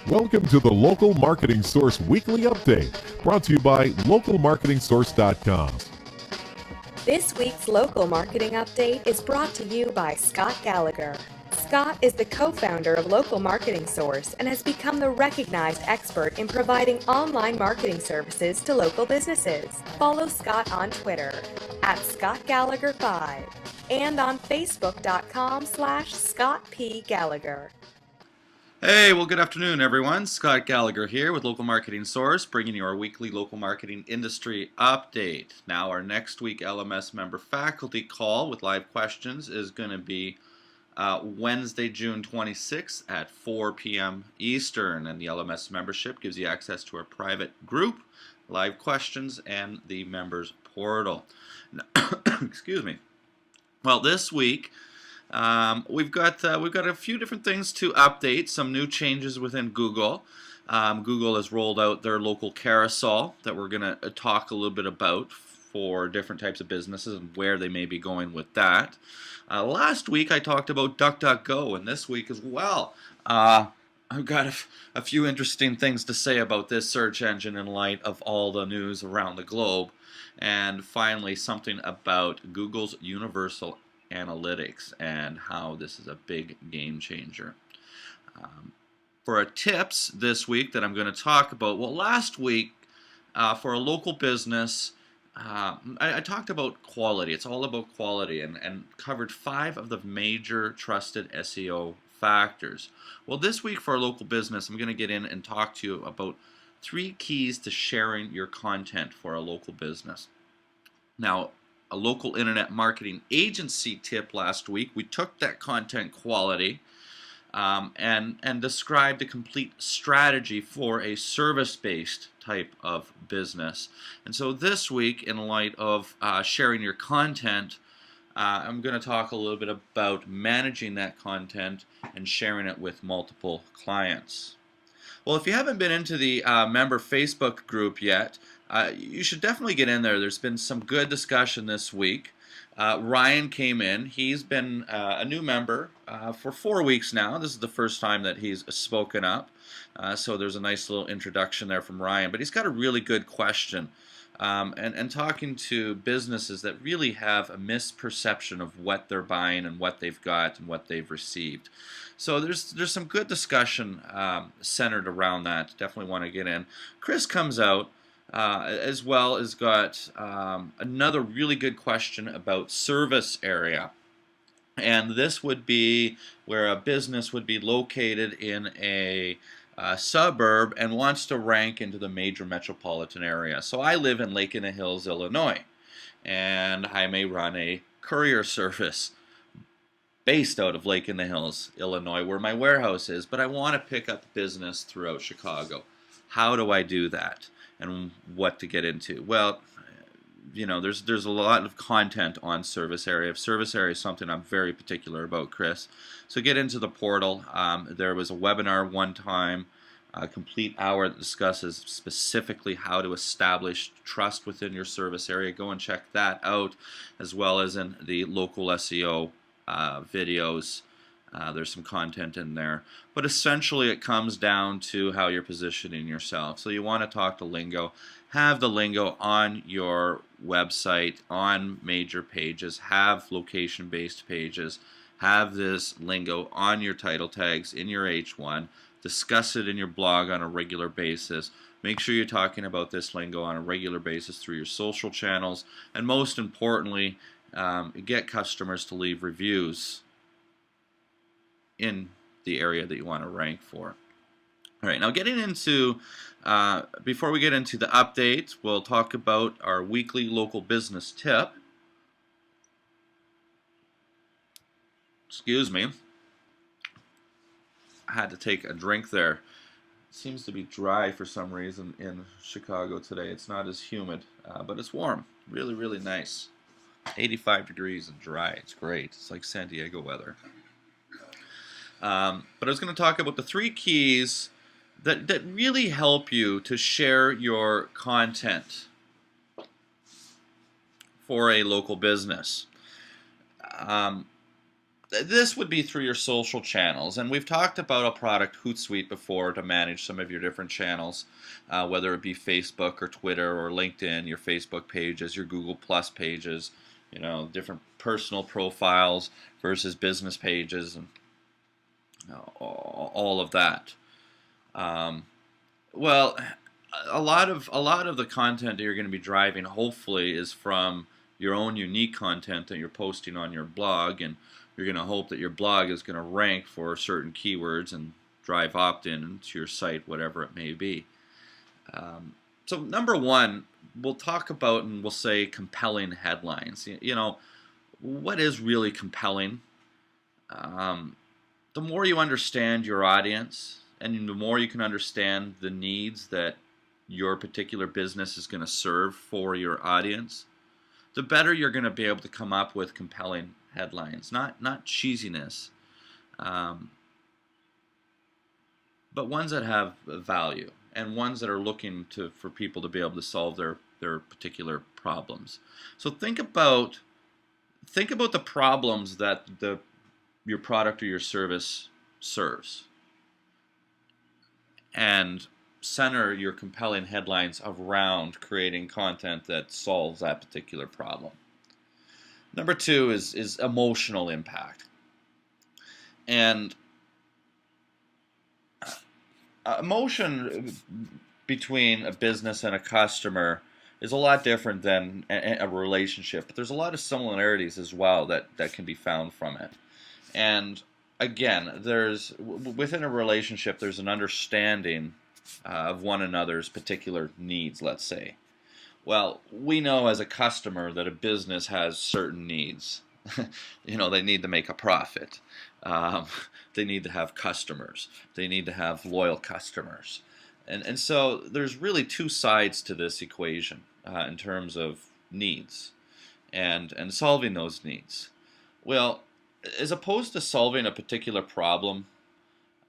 Welcome to the Local Marketing Source Weekly Update, brought to you by localmarketingsource.com. This week's Local Marketing Update is brought to you by Scott Gallagher. Scott is the co-founder of Local Marketing Source and has become the recognized expert in providing online marketing services to local businesses. Follow Scott on Twitter at ScottGallagher5 and on Facebook.com/ScottPGallagher. Hey, well, good afternoon, everyone. Scott Gallagher here with Local Marketing Source, bringing you our weekly local marketing industry update. Now, our next week LMS member faculty call with live questions is going to be Wednesday, June 26th at 4 p.m. Eastern, and the LMS membership gives you access to our private group, live questions, and the members portal. Excuse me. Well, this week, we've got a few different things to update. Some new changes within Google. Google has rolled out their local carousel that we're going to talk a little bit about for different types of businesses and where they may be going with that. Last week I talked about DuckDuckGo, and this week as well. I've got a few interesting things to say about this search engine in light of all the news around the globe. And finally, something about Google's Universal Analytics and how this is a big game changer. For our tips this week that I'm going to talk about, well, last week for a local business, I talked about quality. It's all about quality and covered 5 of the major trusted SEO factors. Well, this week for a local business, I'm going to get in and talk to you about 3 keys to sharing your content for a local business. Now, a local internet marketing agency tip last week, we took that content quality and described a complete strategy for a service-based type of business. And so this week, in light of sharing your content, I'm going to talk a little bit about managing that content and sharing it with multiple clients. Well, if you haven't been into the member Facebook group yet, you should definitely get in there. There's been some good discussion this week. Ryan came in. He's been a new member for 4 weeks now. This is the first time that he's spoken up. So there's a nice little introduction there from Ryan. But he's got a really good question. And talking to businesses that really have a misperception of what they're buying and what they've got and what they've received. So there's some good discussion centered around that. Definitely want to get in. Chris comes out as well as got another really good question about service area. And this would be where a business would be located in a suburb and wants to rank into the major metropolitan area. So I live in Lake in the Hills, Illinois, and I may run a courier service based out of Lake in the Hills, Illinois, where my warehouse is, but I want to pick up business throughout Chicago. How do I do that, and what to get into? Well, you know, there's a lot of content on service area. Service area is something I'm very particular about, Chris. So get into the portal. There was a webinar one time, a complete hour that discusses specifically how to establish trust within your service area. Go and check that out, as well as in the local SEO videos. There's some content in there. But essentially it comes down to how you're positioning yourself. So you want to talk to lingo. Have the lingo on your website, on major pages. Have location-based pages. Have this lingo on your title tags, in your H1. Discuss it in your blog on a regular basis. Make sure you're talking about this lingo on a regular basis through your social channels. And most importantly, get customers to leave reviews in the area that you want to rank for. All right, now getting into, before we get into the update, we'll talk about our weekly local business tip. Excuse me. I had to take a drink there. It seems to be dry for some reason in Chicago today. It's not as humid, but it's warm. Really, really nice. 85 degrees and dry. It's great. It's like San Diego weather. But I was going to talk about the 3 keys that really help you to share your content for a local business. this would be through your social channels, and we've talked about a product, Hootsuite, before to manage some of your different channels, whether it be Facebook or Twitter or LinkedIn, your Facebook pages, your Google Plus pages, different personal profiles versus business pages, and all of that. Well, a lot of the content that you're going to be driving, hopefully, is from your own unique content that you're posting on your blog, and you're going to hope that your blog is going to rank for certain keywords and drive opt-in into your site, whatever it may be. So number one, we'll talk about and we'll say compelling headlines. What is really compelling? The more you understand your audience and the more you can understand the needs that your particular business is going to serve for your audience, the better you're going to be able to come up with compelling headlines. Not cheesiness, but ones that have value and ones that are looking for people to be able to solve their particular problems. So think about the problems that your product or your service serves, and center your compelling headlines around creating content that solves that particular problem. Number two is emotional impact. And emotion between a business and a customer is a lot different than a relationship, but there's a lot of similarities as well that can be found from it. And again, within a relationship, there's an understanding of one another's particular needs, let's say. Well, we know as a customer that a business has certain needs. They need to make a profit. They need to have customers. They need to have loyal customers. And so there's really two sides to this equation in terms of needs and solving those needs. Well, as opposed to solving a particular problem,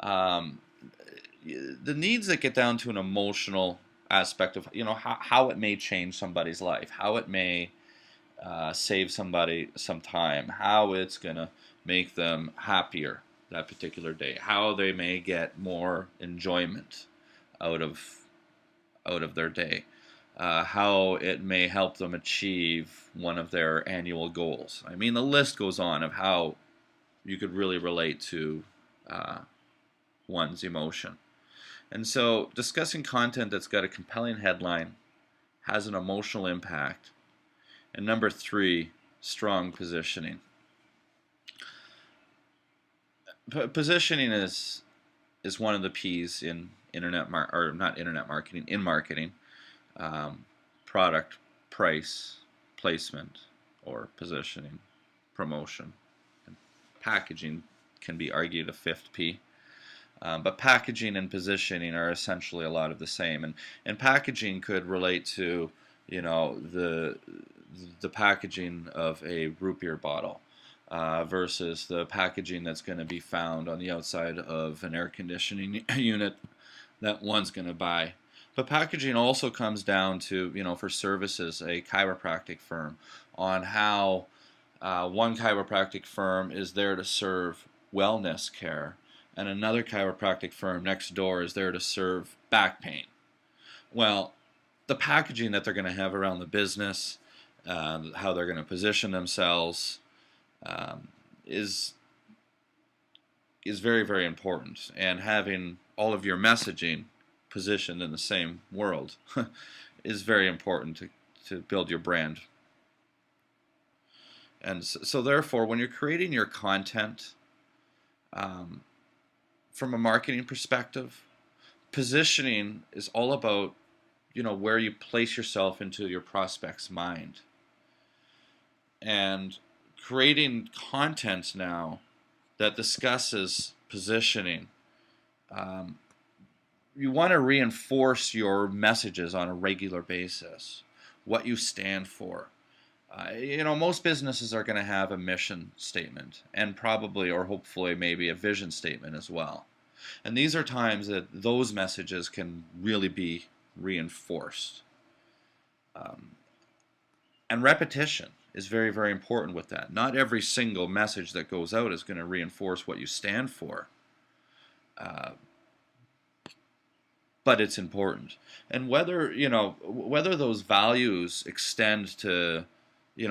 the needs that get down to an emotional aspect of how it may change somebody's life, how it may save somebody some time, how it's gonna make them happier that particular day, how they may get more enjoyment out of their day, how it may help them achieve one of their annual goals. I mean, the list goes on of how you could really relate to one's emotion. And so discussing content that's got a compelling headline, has an emotional impact, and number three, strong positioning. Positioning is one of the P's in marketing. Product, price, placement, or positioning, promotion. And packaging can be argued a fifth P. But packaging and positioning are essentially a lot of the same, and packaging could relate to the packaging of a root beer bottle versus the packaging that's going to be found on the outside of an air conditioning unit that one's going to buy. But packaging also comes down to, for services, a chiropractic firm, on how one chiropractic firm is there to serve wellness care, and another chiropractic firm next door is there to serve back pain. Well, the packaging that they're going to have around the business, how they're going to position themselves, is very, very important. And having all of your messaging positioned in the same world is very important to build your brand. And so therefore, when you're creating your content, from a marketing perspective, positioning is all about, where you place yourself into your prospect's mind. And creating content now that discusses positioning, you want to reinforce your messages on a regular basis, what you stand for. Most businesses are going to have a mission statement and probably or hopefully maybe a vision statement as well. And these are times that those messages can really be reinforced. And repetition is very, very important with that. Not every single message that goes out is going to reinforce what you stand for. But it's important. And whether, whether those values extend to,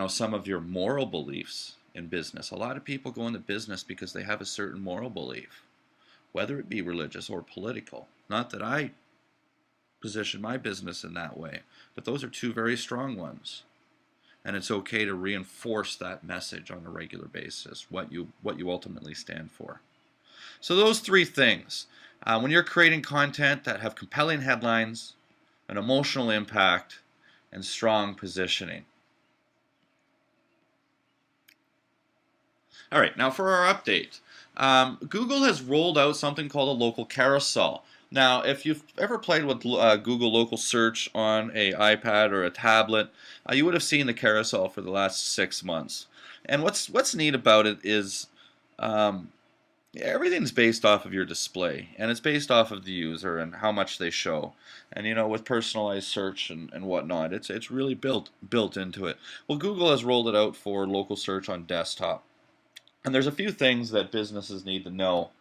some of your moral beliefs in business. A lot of people go into business because they have a certain moral belief, whether it be religious or political. Not that I position my business in that way, but those are two very strong ones. And it's okay to reinforce that message on a regular basis, what you ultimately stand for. So those three things, when you're creating content that have compelling headlines, an emotional impact, and strong positioning. All right, now for our update. Google has rolled out something called a local carousel. Now, if you've ever played with Google Local Search on a iPad or a tablet, you would have seen the carousel for the last 6 months. And what's neat about it is everything's based off of your display, and it's based off of the user and how much they show. And with personalized search and whatnot, it's really built into it. Well, Google has rolled it out for local search on desktop. And there's a few things that businesses need to know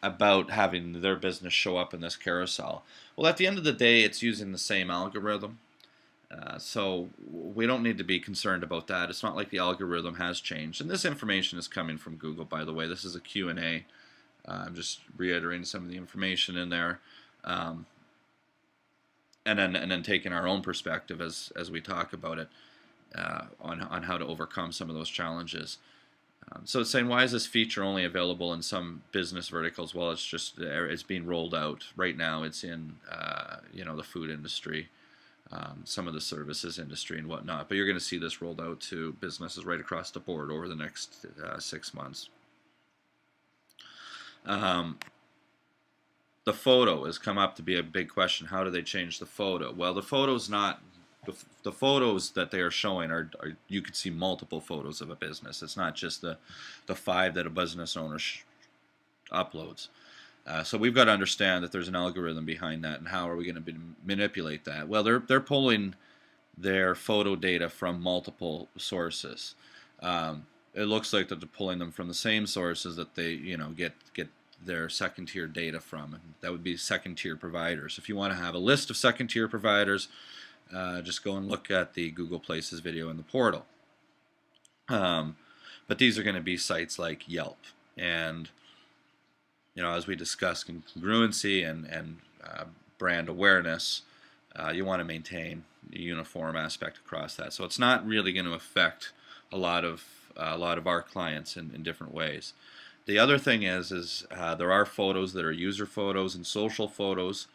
about having their business show up in this carousel. Well, at the end of the day, it's using the same algorithm. So we don't need to be concerned about that. It's not like the algorithm has changed. And this information is coming from Google, by the way. This is a Q&A. I'm just reiterating some of the information in there. And then taking our own perspective as we talk about it on how to overcome some of those challenges. So it's saying, why is this feature only available in some business verticals? Well, it's being rolled out. Right now it's in the food industry, some of the services industry and whatnot. But you're going to see this rolled out to businesses right across the board over the next 6 months. The photo has come up to be a big question. How do they change the photo? Well, the photo's not... The photos that they are showing are you can see multiple photos of a business. It's not just the 5 that a business owner uploads. So we've got to understand that there's an algorithm behind that, and how are we going to manipulate that? Well, they're pulling their photo data from multiple sources. It looks like that they're pulling them from the same sources that they get their second-tier data from, and that would be second-tier providers. If you want to have a list of second-tier providers, just go and look at the Google Places video in the portal. But these are going to be sites like Yelp. And, as we discussed, congruency and brand awareness, you want to maintain a uniform aspect across that. So it's not really going to affect a lot of our clients in different ways. The other thing is there are photos that are user photos and social photos.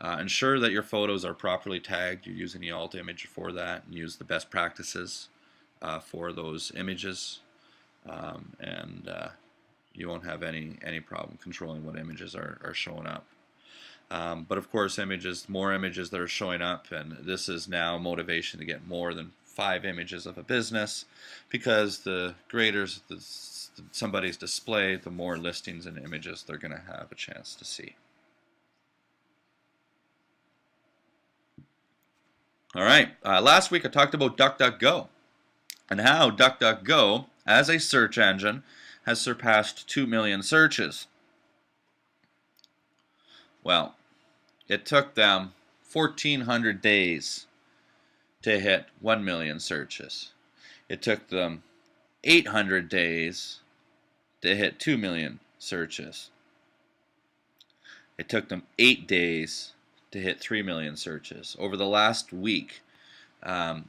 Ensure that your photos are properly tagged. You're using the alt image for that, and use the best practices for those images, and you won't have any problem controlling what images are showing up. But of course, more images that are showing up, and this is now motivation to get more than 5 images of a business, because the greater somebody's display, the more listings and images they're going to have a chance to see. All right, last week I talked about DuckDuckGo and how DuckDuckGo, as a search engine, has surpassed 2 million searches. Well, it took them 1,400 days to hit 1 million searches. It took them 800 days to hit 2 million searches. It took them 8 days to hit 3 million searches. Over the last week,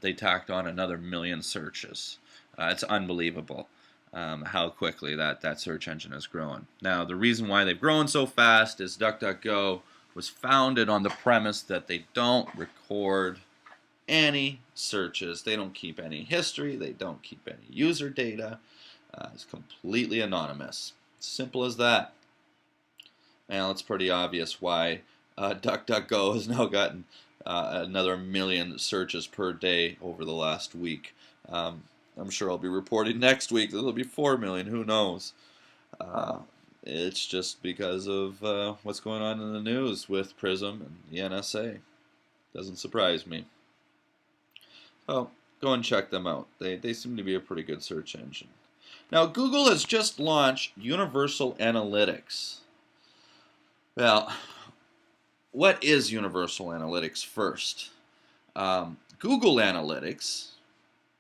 they tacked on another 1 million searches. It's unbelievable how quickly that search engine has grown. Now, the reason why they've grown so fast is DuckDuckGo was founded on the premise that they don't record any searches. They don't keep any history. They don't keep any user data. It's completely anonymous. Simple as that. Now, it's pretty obvious why DuckDuckGo has now gotten another 1 million searches per day over the last week. I'm sure I'll be reporting next week that it'll be 4 million. Who knows? It's just because of what's going on in the news with Prism and the NSA. Doesn't surprise me. So Go and check them out. They seem to be a pretty good search engine. Now, Google has just launched Universal Analytics. Well, what is Universal Analytics first? Google Analytics,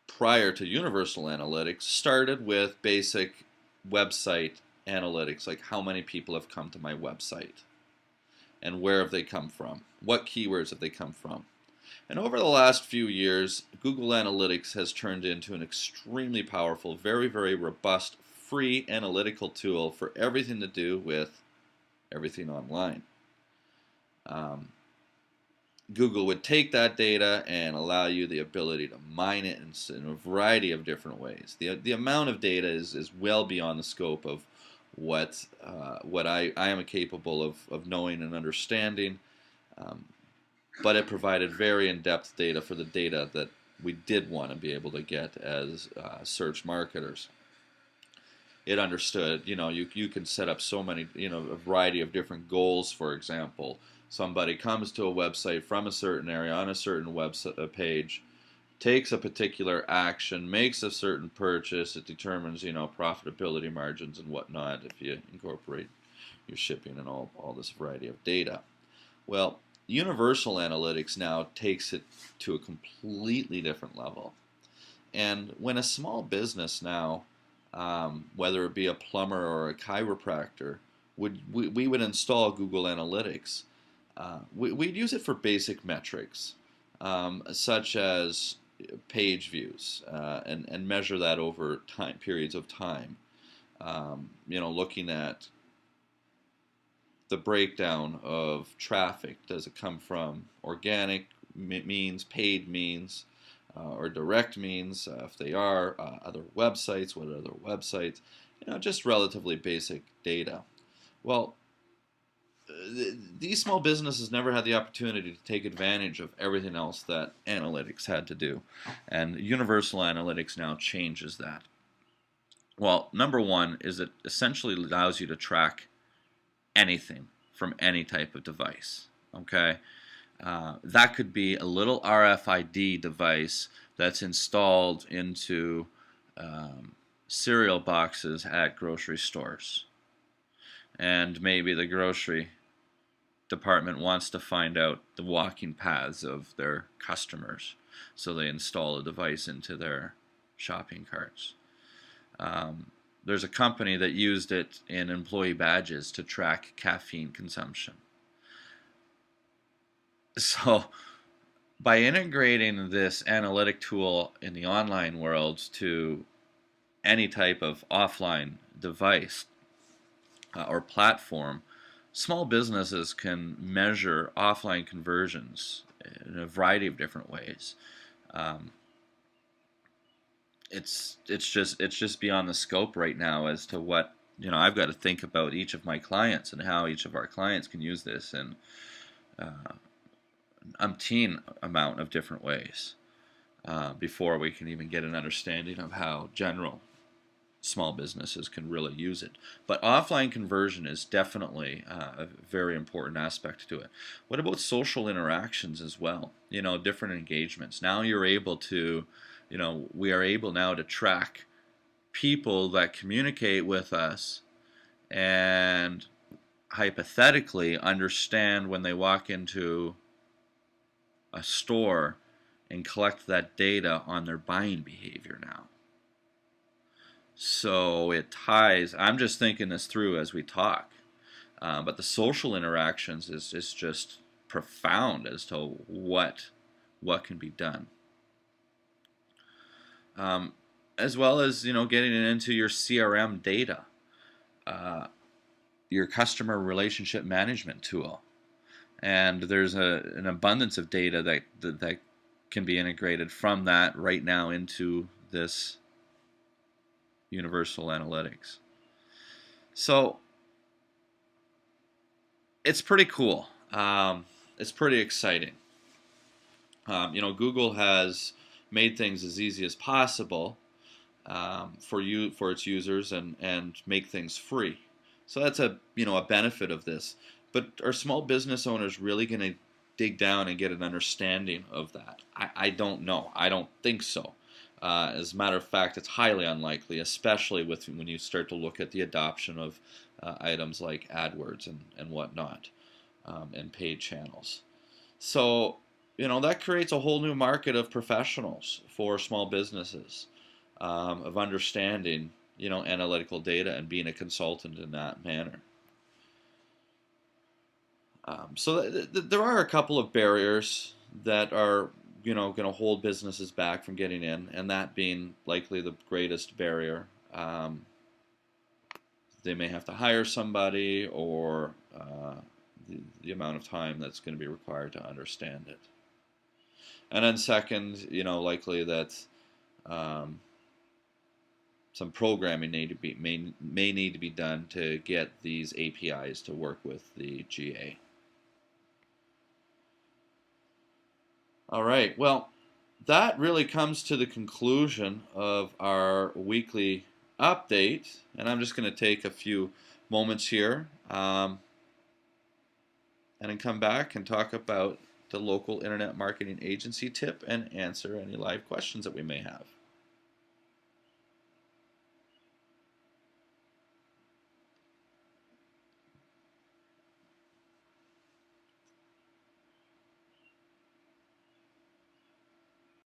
prior to Universal Analytics, started with basic website analytics, like how many people have come to my website and where have they come from, what keywords have they come from. And over the last few years, Google Analytics has turned into an extremely powerful, very, very robust, free analytical tool for everything to do with everything online. Google would take that data and allow you the ability to mine it in a variety of different ways. The amount of data is well beyond the scope of what I am capable of knowing and understanding. But it provided very in-depth data for the data that we did want to be able to get as search marketers. It understood, you can set up so many, a variety of different goals. For example, somebody comes to a website from a certain area on a certain website page, takes a particular action, makes a certain purchase. It determines, profitability margins and whatnot if you incorporate your shipping and all this variety of data. Well, Universal Analytics now takes it to a completely different level. And when a small business now, whether it be a plumber or a chiropractor, we would install Google Analytics, we'd use it for basic metrics, such as page views, and measure that over periods of time. Looking at the breakdown of traffic. Does it come from organic means, paid means, or direct means? If they are, other websites, what are other websites? Just relatively basic data. Well, these small businesses never had the opportunity to take advantage of everything else that analytics had to do. And Universal Analytics now changes that. Well, number one is it essentially allows you to track anything from any type of device. Okay, that could be a little RFID device that's installed into cereal boxes at grocery stores, and maybe the grocery department wants to find out the walking paths of their customers, so they install a device into their shopping carts. There's a company that used it in employee badges to track caffeine consumption. So by integrating this analytic tool in the online world to any type of offline device or platform, small businesses can measure offline conversions in a variety of different ways. It's just beyond the scope right now as to what I've got to think about each of my clients and how each of our clients can use this in umpteen amount of different ways before we can even get an understanding of how general small businesses can really use it. But offline conversion is definitely a very important aspect to it. What about social interactions as well? Different engagements. Now you're able to we are able now to track people that communicate with us and hypothetically understand when they walk into a store and collect that data on their buying behavior now. So it ties, I'm just thinking this through as we talk, but the social interactions is just profound as to what can be done. As well as getting it into your CRM data, your customer relationship management tool, and there's an abundance of data that can be integrated from that right now into this Universal Analytics. So it's pretty cool. It's pretty exciting. Google has made things as easy as possible for its users and make things free. So that's a benefit of this. But are small business owners really going to dig down and get an understanding of that? I don't know. I don't think so. As a matter of fact, it's highly unlikely, especially when you start to look at the adoption of items like AdWords and whatnot, and paid channels. So, that creates a whole new market of professionals for small businesses, of understanding, analytical data and being a consultant in that manner. So there are a couple of barriers that are, going to hold businesses back from getting in, and that being likely the greatest barrier. They may have to hire somebody, or the amount of time that's going to be required to understand it. And then second, likely that some programming may need to be done to get these APIs to work with the GA. All right, well, that really comes to the conclusion of our weekly update, and I'm just going to take a few moments here and then come back and talk about the local internet marketing agency tip and answer any live questions that we may have.